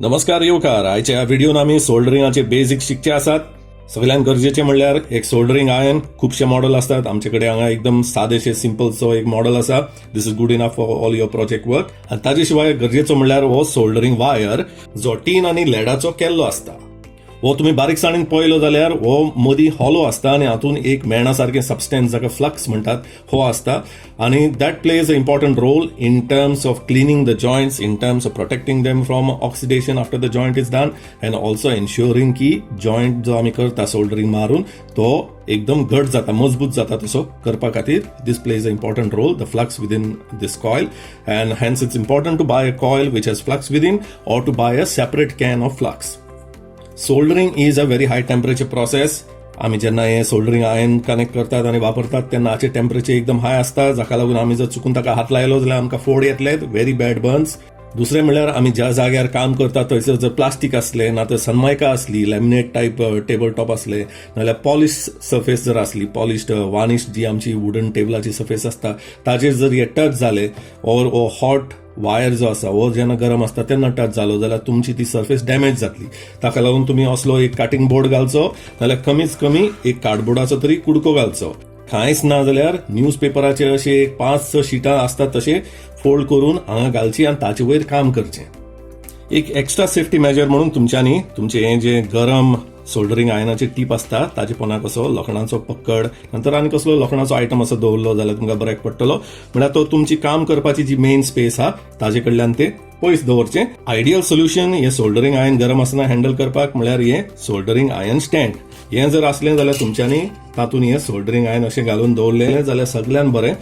नमस्कार येवकार. आयच्या ह्या व्हिडिओन आमी सोल्डरिंगाचे बेसिक्स शिकचे आसात. सगळ्यान गरजेचे म्हणल्यार एक सोल्डरिंग आयर्न. खुबशे मॉडेल असतात. आमचे कडेन हांगा एकदम सादेशे सिंपलसो एक मॉडेल आसा. This is good enough for all your project work. आनी ताजे शिवाय गरजेचो म्हणल्यार हो सोल्डरिंग वायर जो टीन आनी लेडाचो केल्लो असता. हो तुम्ही बारीकसाणेन पळयलो जाल्यार हो मदीं हॉलो असता आनी हातून एक मेणा सारकें सबस्टन्स जाका फ्लक्स म्हणटात हो असता. आनी that plays a important role in terms of cleaning the joints, in terms of protecting them from oxidation after the joint is done, and also ensuring की जॉइंट जो आमी करता सोल्डरिंग मारून तो एकदम घट जाता, मजबूत जाता तसो करपा खातीर this plays a important role, the flux within this coil, and hence it's important to buy a coil which has flux within or to buy a separate can of flux. Soldering is a very high temperature process. आमी जेन्ना हे soldering iron connect करतात आनी वापरतात तेन्ना हाचे temperature एकदम हाय असता, जाका लागून आमी जर चुकून ताका हात लायलो जाल्यार आमकां फोड येतले, व्हेरी बॅड बर्न्स. दुसरें म्हणल्यार आमी ज्या जाग्यार काम करता थंयसर जर प्लास्टीक असलें ना तर सनमायका असली, लॅमिनेट टायप टेबल टॉप असले, नाजाल्यार पॉलिश सर्फेस जर असली, पॉलिश्ड वार्निश्ड जी आमची वुडन टेबलाची सर्फेस असता ताजेर जर हे टच जाले और हॉट वायर जो आसा वो जेन्ना गरम असता तेन्ना टच जालो जाल्यार तुमची ती सर्फेस डॅमेज जातली. ताका लागून तुमी असलो एक कटिंग बोर्ड घालचो, नाल्यार कमीच कमी एक कार्डबोर्डाचो तरी कुडको घालचो. कांयच ना जाल्यार न्यूज पेपराचे अशे 5-6 शिटां असतात तशे फोल्ड करून हांगा घालची आनी ताचे वयर काम करचें. एक एक्स्ट्रा सेफ्टी मेजर म्हणून तुमच्यांनी तुमचे हे जे गरम सोल्डरिंग आयनाचे टीप असता ताजे पोंदाक असो लोखणाचो पक्कड नंतर आनी कसलो लोखणाचो आयटम असो दवरलो जाल्यार तुमकां बऱ्याक पडटलो. म्हळ्यार तो तुमची काम करपाची जी मेन स्पेस आहा ताजे कडल्यान ते पयस दवरचें. आयडियल सोल्युशन हे सोल्डरिंग आयर्न गरम आसतना हँडल करपाक म्हळ्यार हे सोल्डरिंग आयर्न स्टँड. हें जर असलें जाल्यार तुमच्यांनी तातूंत हे सोल्डरिंग आयर्न अशें घालून दवरलें जाल्यार सगळ्यान बरें.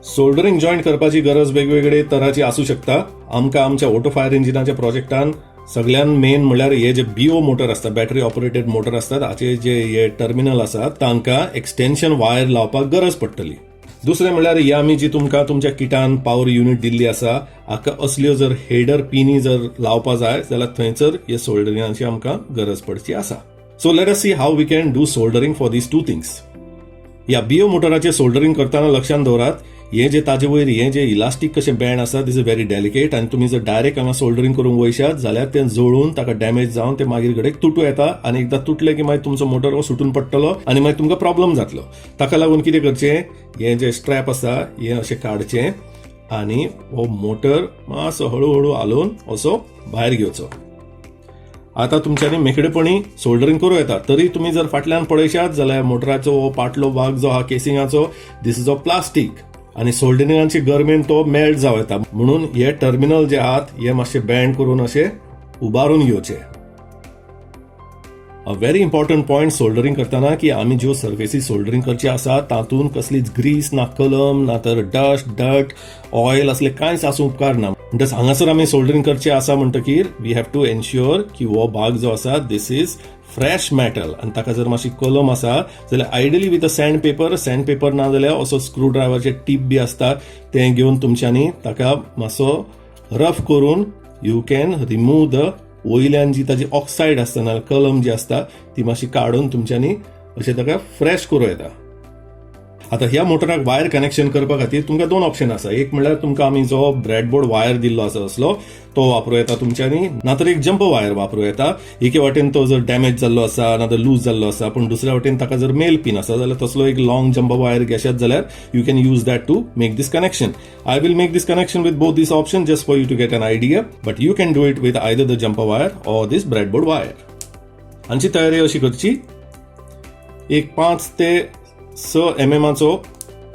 सोल्डरिंग जॉईंट करपाची गरज वेगवेगळे तराची आसूं शकता. आमकां आमच्या ऑटो फायर इंजिनाच्या प्रोजेक्टान सगळ्यान मेन म्हणल्यार हे जे बीओ मोटर असता, बॅटरी ऑपरेटेड मोटर असतात, हाचे जे हे टर्मिनल आसात तांकां एक्सटेन्शन वायर लावपाक गरज पडटली. दुसरें म्हणल्यार ही आमी जी तुमकां तुमच्या किटान पॉवर युनिट दिल्ली आसा हाका असल्यो जर हेडर पिनी जर लावपा जाय जाल्यार थंयसर हे सोल्डरिंगाची आमकां गरज पडची आसा. So let us see how we can do soldering for these two things. ह्या बीओ मोटराचे सोल्डरिंग करतना लक्षात दवरात हे जे ताजे वयर हे जे इलास्टीक कशें बँड आसा दिस इज व्हेरी डेलिकेट आनी तुमी जर डायरेक्ट हांगा सोल्डरिंग करूंक वयशात जाल्यार तें जळून ताका डॅमेज जावन ते मागीर कडेन तुटू येता आनी एकदां तुटले की मागीर तुमचो मोटर हो सुटून पडटलो आनी मागीर तुमकां प्रॉब्लम जातलो. ताका लागून कितें करचें, हे जे स्ट्रॅप आसा हे अशें काडचें आनी हो मोटर मातसो हळू हालोवन असो भायर घेवचो. आता तुमच्यांनी मेकळेपणी सोल्डरिंग करूं येता. तरी तुम्ही जर फाटल्यान पळयशात जाल्यार मोटराचो हो फाटलो भाग जो आहा केसिंगाचो दिस इज ऑफ प्लास्टीक आनी सोल्डरिंगाची गरमेन तो मेल्ट जावं येता. म्हणून हे टर्मिनल जे आहात हे मातशे बँड करून अशे उबारून घेवचे. A very important point soldering करतना की आमी ज्यो सर्फेसी सोल्डरिंग करची आसा तातूंत कसलीच ग्रीस ना कलम ना तर डस्ट ऑयल असले कांयच आसूं उपकार ना. म्हणटच हांगासर आमी सोल्डरिंग करचे आसा म्हणटकीर वी हॅव टू एन्श्युअर की हो भाग जो आसा दिस इज फ्रेश मेटल आनी ताका जर मातशी कलम आसा जाल्यार ideally with a sandpaper ना जाल्यार असो स्क्रू ड्रायव्हरचे टीप बी असता ते घेवन तुमच्यांनी ताका मातसो रफ करून यू कॅन रिमूव द वयल्यान जी ताजी ऑक्सायड आसता ना कलम जी असता ती मातशी काडून तुमच्यांनी अशें ताका फ्रेश करूं येता. आता ह्या मोटराक वायर कनेक्शन करपा खातीर तुमकां 2 ऑप्शन आसा. एक म्हणल्यार तुमकां आमी जो ब्रेडबोर्ड वायर दिल्लो आसा असलो तो वापरूं येता तुमच्यांनी, नातर एक जंप वायर वापरूं येता. एके वाटेन तो जर डॅमेज जाल्लो आसा ना तर लूज जाल्लो आसा पण दुसऱ्या वाटेन ताका जर मेल पिन आसा जाल्यार तसलो एक लॉंग जंप वायर घेशात जाल्यार you can use that to make this connection. I will make this connection with both this option just for you to get an idea, but you can do it with either the jump wire or this breadboard wire. हांची तयारी अशी करची, एक 5 ते 6 mm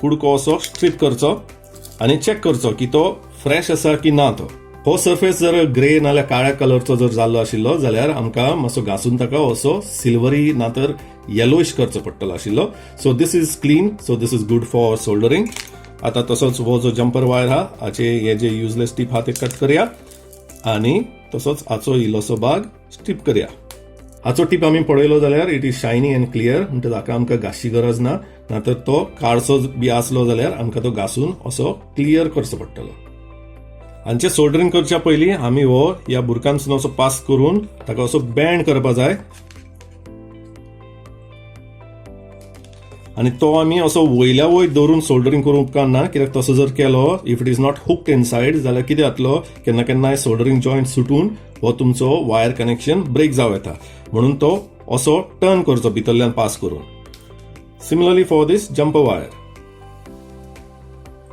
कुडको असो strip करचो आनी चेक करचो की तो फ्रेश आसा की ना. तो हो सर्फेस जर ग्रे नाल्यार काळ्या कलरचो जर जाल्लो आशिल्लो जाल्यार आमकां मातसो घासून ताका असो सिल्वरी ना तर येलोइश करचो पडटलो आशिल्लो. So this is clean, so this is good for soldering. आता तसोच हो जो जंपर वायर हा हाचे हे जे युजलेस टीप हा ते कट करया आनी तसोच हाचो इल्लोसो भाग स्ट्रीप करया. हाचो टीप आमी पळयलो जाल्यार it is shiny and clear, म्हणजे ताका आमकां घासची गरज ना. नातर तो काळसो बी आसलो जाल्यार आमकां तो घासून असो क्लियर करचो पडटलो. हांचे सोल्डरिंग करच्या पयलीं आमी हो ह्या बुरकांसून असो पास करून ताका असो बँड करपा जाय आनी तो आमी असो वयल्या वयर दवरून सोल्डरिंग करूंक उपकार ना. कित्याक तसो जर केलो if it is not hooked inside जाल्यार कितें जातलो केन्ना केन्नाय सोल्डरिंग जॉयंट सुटून हो तुमचो वायर कनेक्शन ब्रेक जावं येता, म्हणून तो असो टर्न करचो भितरल्यान पास करून. Similarly for this jumper wire.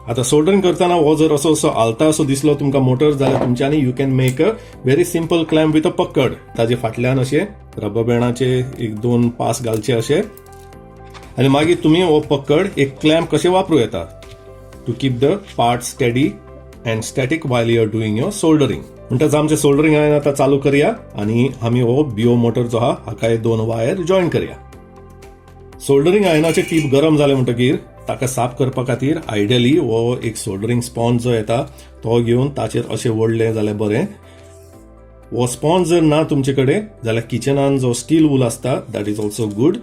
आता सोल्डरिंग करताना हो जर असो आलता असो दिसलो तुमकां मोटर, जाल्यार तुमच्यांनी you can make a very simple clamp with a पक्कड. ताजे फाटल्यान अशे रबर बँडाचे एक दोन पास घालचे अशे, आनी मागीर तुम्ही हो पक्कड एक क्लॅम्प कशे वापरूं येता to keep the part steady and static while you are doing your soldering. म्हणटच आमचे सोल्डरिंग हांवें आतां चालू करया आनी आमी हो बिओ मोटर जो आहा हाका दोन वायर जॉईन करया. सोल्डरिंग आयनाचे टीप गरम जाले म्हणटकीर ताका साफ करपा खातीर आयडियली हो एक सोल्डरिंग स्पॉन्ज जो येता तो घेवन ताचेर अशें ओडलें जाल्यार बरें. हो स्पॉन्ज जर ना तुमचे कडेन जाल्यार किचनान जो स्टील वूल आसता दॅट इज ऑल्सो गुड.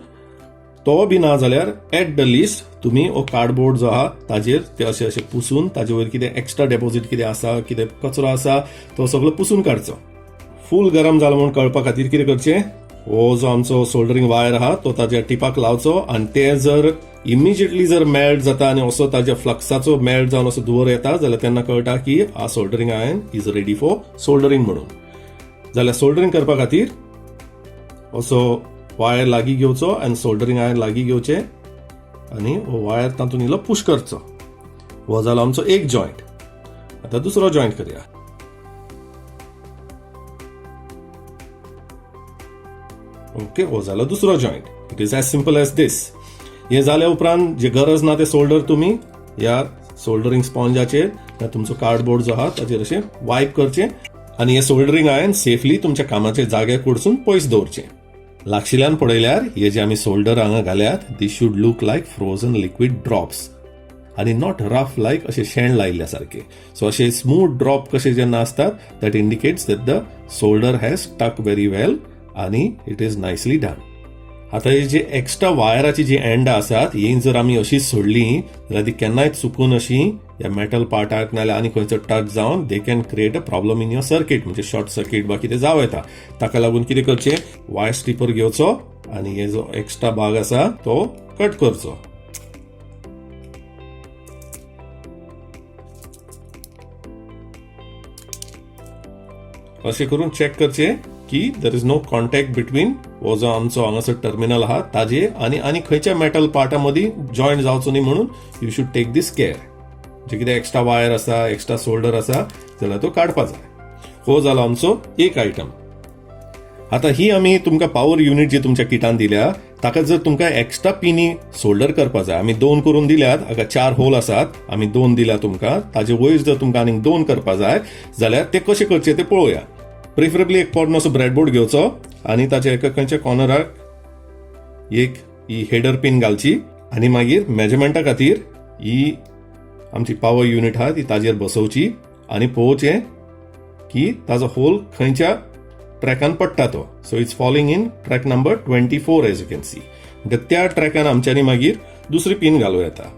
तो बी ना जाल्यार एट द लिस्ट तुम्ही हो कार्डबोर्ड जो आहा ताजेर ते अशें अशें पुसून ताजे वयर कितें एक्स्ट्रा डेपॉझिट कितें आसा, कितें कचरो आसा तो सगळो पुसून काडचो. फूल गरम जालो म्हूण कळपा खातीर कितें करचें, हो जो आमचो सोल्डरिंग वायर आहा तो ताज्या टिपाक लावचो आनी ते जर इमिजिएटली जर मेल्ट जाता आनी असो ताज्या फ्लक्साचो मेल्ट जावन असो धुंवर येता जाल्यार तेन्ना कळटा की आ soldering iron is ready for soldering म्हणून. जाल्यार सोल्डरिंग करपा खातीर असो वायर लागीं घेवचो आनी सोल्डरिंग आयर्न लागीं घेवचे आनी हो वायर तातूंत इल्लो पुश करचो. हो जालो आमचो एक जॉयंट. आतां दुसरो जॉयंट करया. ओके, हो जालो दुसरो joint. It is as simple as this. हे जाल्या उपरांत जे गरज ना ते सोल्डर तुम्ही ह्या सोल्डरिंग स्पॉन्जाचेर तुमचो कार्डबोर्ड जो आहा ताचेर अशें वायप करचें आनी हे सोल्डरिंग आयर्न सेफली तुमच्या कामाचे जाग्यार कडसून पयस दवरचें. लागशिल्ल्यान पळयल्यार हे जे आमी सोल्डर हांगा घाल्यात these should look like frozen liquid drops आनी नॉट रफ लायक अशें शेण लायिल्ल्या सारखे. सो अशे स्मूथ ड्रॉप कशे जेन्ना असतात that indicates that the solder has stuck very well आनी इट इज नायसली डन. आता ही जी एक्स्ट्रा वायराची जी एंड आसात ही जर आमी अशीच सोडली जाल्यार ती केन्नाय चुकून अशी या मेटल पार्टाक नाल्यार आनी खंयचो टच जावन they can create a problem in your circuit, म्हणजे शॉर्ट सर्किट वा कितें जावं येता. ताका लागून कितें करचें, वायर स्ट्रिपर घेवचो आनी हे जो एक्स्ट्रा भाग आसा तो कट करचो. अशें करून चेक करचें की there is no contact between हो जो आमचो हांगासर टर्मिनल आहा ताजे आनी खंयच्या मेटल पार्टा मदीं जॉयंट जावचो न्ही म्हणून you should take this care. जे कितें एक्स्ट्रा वायर आसा, एक्स्ट्रा सोल्डर आसा जाल्यार तो काडपा जाय. हो जालो आमचो एक आयटम. आता ही आमी तुमकां पॉवर युनिट जी तुमच्या किटान दिल्या ताका जर तुमकां एक्स्ट्रा पिनी सोल्डर करपा जाय, आमी 2 करून दिल्यात, हाका 4 होल आसात, आमी 2 दिल्या तुमकां, ताजे वयर जर तुमकां आनीक 2 करपा जाय जाल्यार ते कशे करचे ते पळोवया. प्रिफरेबली एक पोरणोसो ब्रेडबोर्ड घेवचो आनी ताच्या एका खंयच्या कॉर्नराक एक ही हेडर पिन घालची आनी मागीर मेजरमेंटा खातीर ही आमची पॉवर युनिट आहा ती ताजेर बसोवची आनी पळोवचें की ताजो होल खंयच्या ट्रॅकान पडटा तो. So it's falling in track number 24 as you can see. म्हणजे त्या ट्रॅकान आमच्यांनी मागीर दुसरी पिन घालूं येता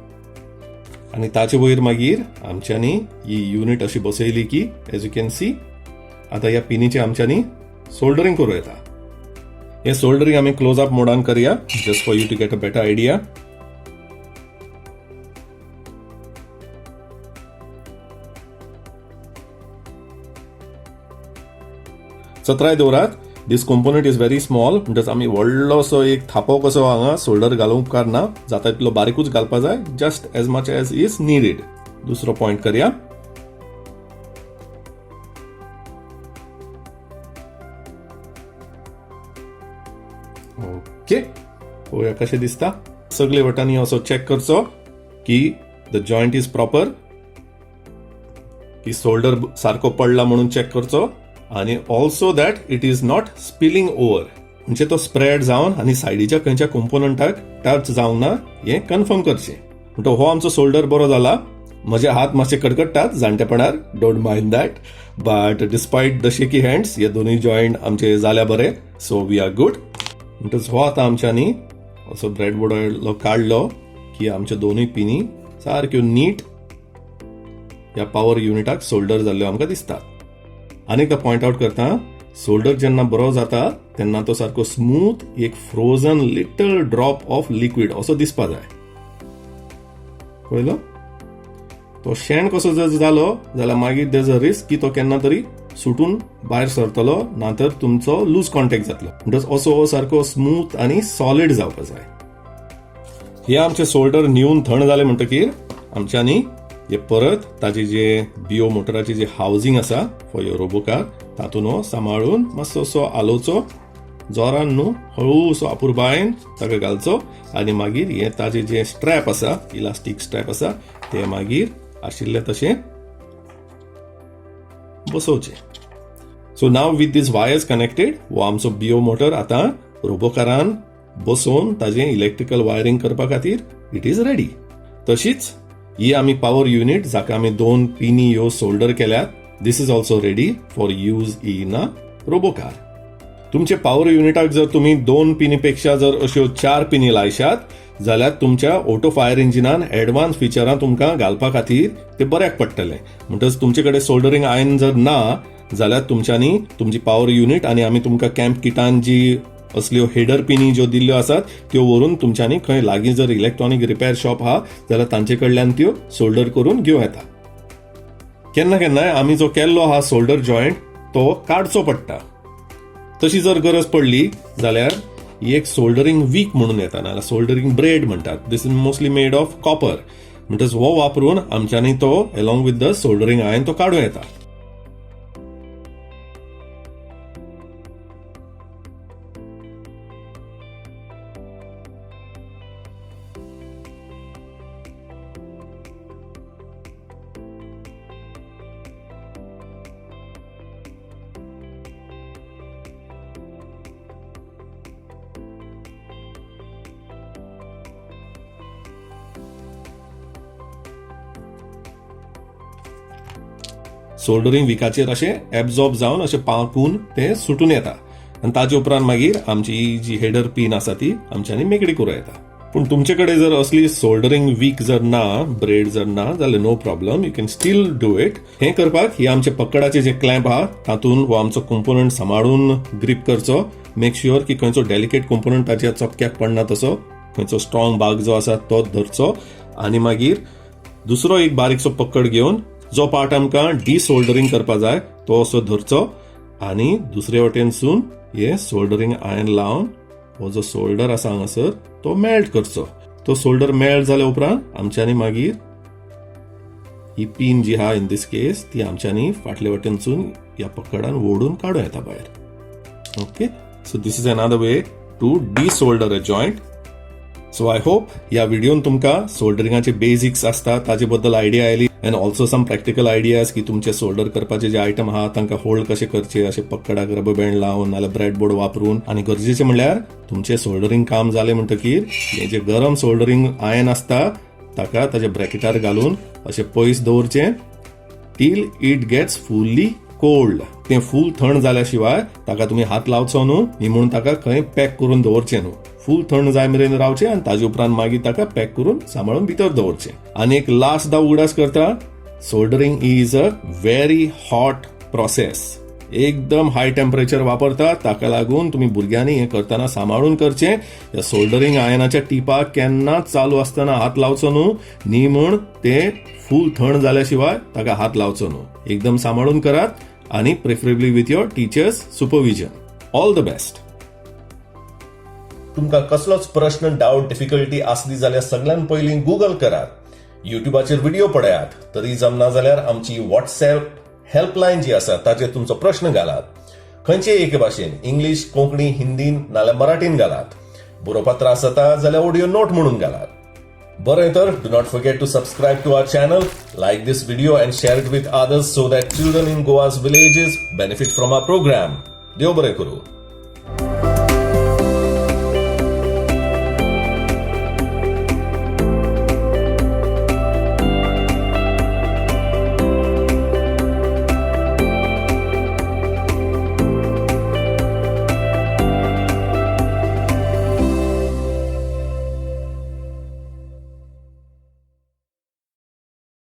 आनी ताचे वयर मागीर आमच्यांनी ही युनिट अशी बसयली की एज यू कॅन सी आता ह्या पिनीचे आमच्यांनी सोल्डरिंग करूं येता. हे सोल्डरिंग आमी क्लोज अप मोडान करया just for you to get a better idea. सत्राय दवरात. This component is very small, म्हणटच आमी व्हडलोसो एक थापो कसो हांगा सोल्डर घालूंक उपकार ना, जाता तितलो बारीकूच घालपा जाय, just as much as is needed. दुसरो पॉइंट करया. ओके, पळोवया कशें दिसता. सगळे वटांनी असो चेक करचो की द जॉइंट इज प्रॉपर, की सोल्डर सारको पडला म्हणून चेक करचो आनी also that it is not spilling over, म्हणजे तो स्प्रेड जावन आनी सायडीच्या खंयच्या कॉम्पोनंटाक टच जावंक ना हें कन्फर्म करचें. म्हणटो हो आमचो सोल्डर बरो जाला. म्हजे हात मातशे कडकडटात जाणटेपणार, don't mind that, but despite the shaky hands हे दोनूय जॉइंट आमचे जाल्या बरे. So we are good. म्हणटच हो आतां आमच्यांनी असो ब्रेडबोर्ड काडलो की आमच्यो दोनूय पिनी सारक्यो नीट ह्या पॉवर युनिटाक सोल्डर जाल्ल्यो आमकां दिसतात. आनीक पॉइंट आउट करता, सोल्डर जेन्ना बरो जाता तेन्ना तो सारको स्मूथ एक frozen little drop of liquid असो दिसपा जाय. कळलो? तो शेण कसो जर जालो जाल्यार मागीर देज अ रिस्क की तो केन्ना तरी सुटून भायर सरतलो ना तर तुमचो लूज कॉन्टॅक्ट जातलो म्हणटच असो हो सारको स्मूथ आनी सॉलिड जावपाक जाय. हे आमचे शोल्डर न्यून थंड जाले म्हणटकीर आमच्यांनी हे परत ताजे जे बिओ मोटराचे जे हावजिंग आसा फॉर युअर रोबोकार तातून हो सांबाळून मातसो असो आलोवचो, जोरान न्हू हळूसो आपुरबायेन ताका घालचो आनी मागीर हे ताजे जे स्ट्रॅप आसा, इलास्टीक स्ट्रॅप आसा ते मागीर आशिल्ले तशे बसोवचे. So now with these wires connected हो आमचो बिओ मोटर आतां रोबोकारान बसोवन ताजें इलेक्ट्रिकल वायरिंग करपा खातीर इट इज रेडी. तशीच ही आमी पॉवर युनिट जाका आमी 2 पिनी ह्यो सोल्डर केल्यात, this is also ready for use in a robocar. तुमचे पॉवर युनिटाक जर तुम्ही 2 पिनी पेक्षा जर अश्यो 4 पिनी लायशात जाल्यार तुमच्या ऑटो फायर इंजिनान एडवान्स फिचरां तुमकां घालपा खातीर ते बऱ्याक पडटले. म्हणटच तुमचे कडेन सोल्डरिंग आयर्न जर ना जाल्यार तुमच्यांनी तुमची पॉवर युनिट आनी आमी तुमकां कॅम्प किटान जी असल्यो हेडर पिनी ज्यो दिल्ल्यो आसात त्यो व्हरून तुमच्यांनी खंय लागीं जर इलेक्ट्रॉनिक रिपेअर शॉप आहा जाल्यार तांचे कडल्यान त्यो सोल्डर करून घेवं येता. केन्ना केन्नाय आमी जो केल्लो आहा सोल्डर जॉयंट तो काडचो पडटा. तशी जर गरज पडली जाल्यार ही एक सोल्डरिंग वीक म्हणून येता नाल्यार सोल्डरिंग ब्रेड म्हणटात. This is mostly made of copper. म्हणटच हो वापरून आमच्यांनी तो along with the soldering iron तो काडूं येता. सोल्डरिंग विकाचेर अशें एब्झॉर्ब जावन अशें पांकून ते सुटून येता आनी ताजे उपरांत मागीर आमची जी हेडर पिन आसा ती आमच्यांनी मेकळी करूं येता. पूण तुमचे कडेन जर असली सोल्डरिंग वीक जर ना, ब्रेड जर ना जाल्यार no problem, you can still do it. हें करपाक ही आमचे पक्कडाचे जे क्लॅम्प आहा तातून हो आमचो कंपोनंट सांबाळून ग्रीप करचो. मेक शुअर की खंयचो डेलिकेट कंपोनंट ताच्या चपक्याक पडना तसो, खंयचो स्ट्रॉंग भाग जो आसा तो धरचो आनी मागीर दुसरो एक बारीकसो पक्कड घेवन जो पार्ट आमकां डिसोल्डरिंग करपा जाय तो असो धरचो आनी दुसरे वटेनसून हे सोल्डरिंग आयर्न लावन हो जो सोल्डर आसा हांगासर तो मेल्ट करचो. तो सोल्डर मेल्ट जाल्या उपरांत आमच्यांनी मागीर ही पिन जी आहा इन दिस केस ती आमच्यांनी फाटले वटेनसून ह्या पक्कडान ओडून काडूं येता भायर. Okay, so this is another way to desolder a joint. So I hope ह्या व्हिडिओन तुमकां सोल्डरिंगाचे बेसिक्स आसता ताजे बद्दल आयडिया आयली and also some practical ideas की तुमचे सोल्डर करपाचे जे आयटम आहा तांकां होल्ड कशे करचे, अशे पक्कडाक रबर बँड लावन नाल्यार ब्रेडबोर्ड वापरून. आनी गरजेचे म्हणल्यार तुमचे सोल्डरिंग काम जालें म्हणटकीर हे जे गरम सोल्डरिंग आयर्न आसता ताका ताच्या ब्रॅकेटार घालून अशें पयस दवरचें till it gets fully cold. तें फूल थंड जाल्या शिवाय ताका तुमी हात लावचो न्हू नी म्हणून ताका खंय पॅक करून दवरचें न्हू. फूल थंड जाय मेरेन रावचें आनी ताजे उपरांत मागीर ताका पॅक करून सांबाळून भितर दवरचें. आनी एक लास्टदा उगडास करता, soldering is a very hot process. एकदम हाय टेम्परेचर वापरता ताका लागून तुम्ही भुरग्यांनी हें करतना सांबाळून करचें. ह्या सोल्डरिंग आयनाच्या टिपाक केन्नाच चालू आसतना हात लावचो न्ही म्हण ते फूल थंड जाल्या शिवाय ताका हात लावचो न्हू. एकदम सांबाळून करात आनी preferably with your teachers supervision. All the best. तुमकां कसलोच प्रश्न, डाऊट, डिफिकल्टी आसली जाल्यार सगळ्यात पयलीं गूगल करात, युट्यूबाचेर व्हिडिओ पळयात. तरी जमना जाल्यार आमची व्हॉट्सएप हेल्पलायन जी आसा ताचेर तुमचो प्रश्न घालात. खंयचे एके भाशेन इंग्लीश, कोंकणी, हिंदीन नाल्यार मराठीन घालात. बरोवपाक त्रास जाता जाल्यार ऑडिओ नोट म्हणून घालात. बरें तर do not forget to subscribe to our channel, like this video and share it with others so that children in गोवा's villages benefit from our program. देव बरें करूं.